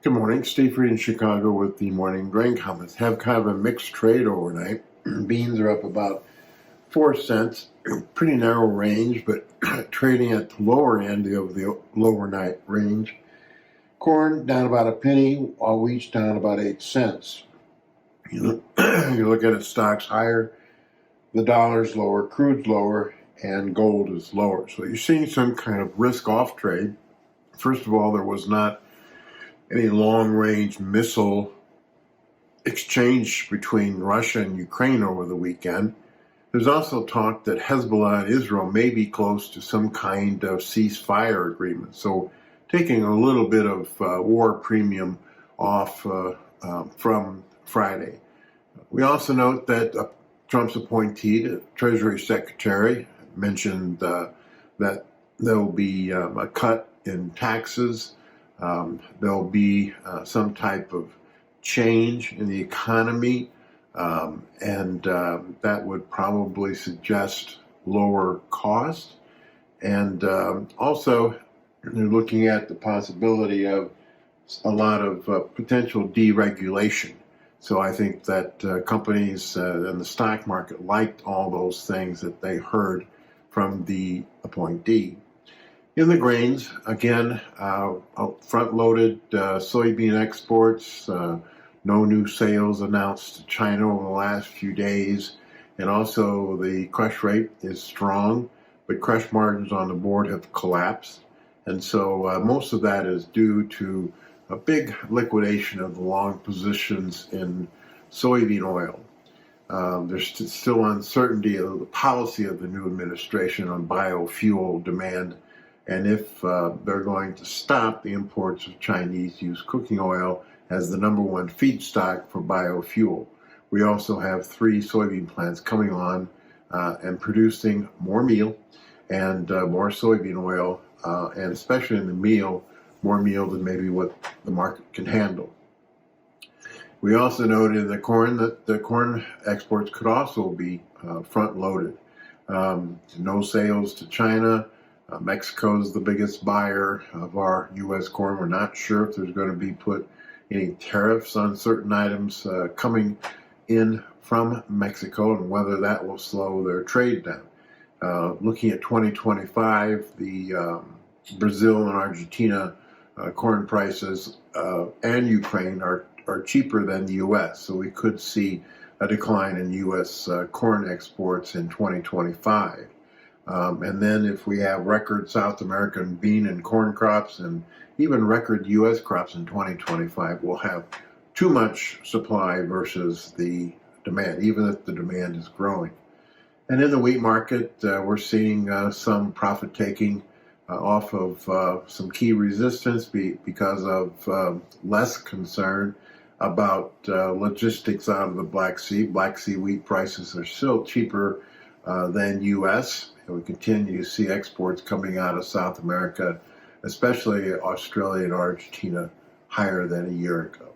Good morning. Steve Reed in Chicago with the morning grain comments. Have kind of a mixed trade overnight. Beans are up about 4 cents, pretty narrow range, but trading at the lower end of the lower night range. Corn down about a penny, while wheat's down about 8 cents. You look at it, stocks higher, the dollar's lower, crude's lower, and gold is lower. So you're seeing some kind of risk-off trade. First of all, there was not any long-range missile exchange between Russia and Ukraine over the weekend. There's also talk that Hezbollah and Israel may be close to some kind of ceasefire agreement. So taking a little bit of war premium off from Friday. We also note that Trump's appointee, the Treasury Secretary, mentioned that there will be a cut in taxes. There'll be some type of change in the economy, and that would probably suggest lower costs. And also, you're looking at the possibility of a lot of potential deregulation. So I think that companies and the stock market liked all those things that they heard from the appointee. In the grains, again, front-loaded soybean exports, no new sales announced to China over the last few days, and also the crush rate is strong, but crush margins on the board have collapsed, and so most of that is due to a big liquidation of the long positions in soybean oil. There's still uncertainty of the policy of the new administration on biofuel demand, and if they're going to stop the imports of Chinese-used cooking oil as the #1 feedstock for biofuel. We also have 3 soybean plants coming on and producing more meal and more soybean oil, and especially in the meal, more meal than maybe what the market can handle. We also noted in the corn that the corn exports could also be front-loaded. No sales to China. Mexico is the biggest buyer of our U.S. corn. We're not sure if there's going to be put any tariffs on certain items coming in from Mexico and whether that will slow their trade down. Looking at 2025, the Brazil and Argentina corn prices and Ukraine are cheaper than the U.S., so we could see a decline in U.S. Corn exports in 2025. And then if we have record South American bean and corn crops and even record U.S. crops in 2025, we'll have too much supply versus the demand, even if the demand is growing. And in the wheat market, we're seeing some profit taking off of some key resistance because of less concern about logistics out of the Black Sea. Black Sea wheat prices are still cheaper than U.S., and we continue to see exports coming out of South America, especially Australia and Argentina, higher than a year ago.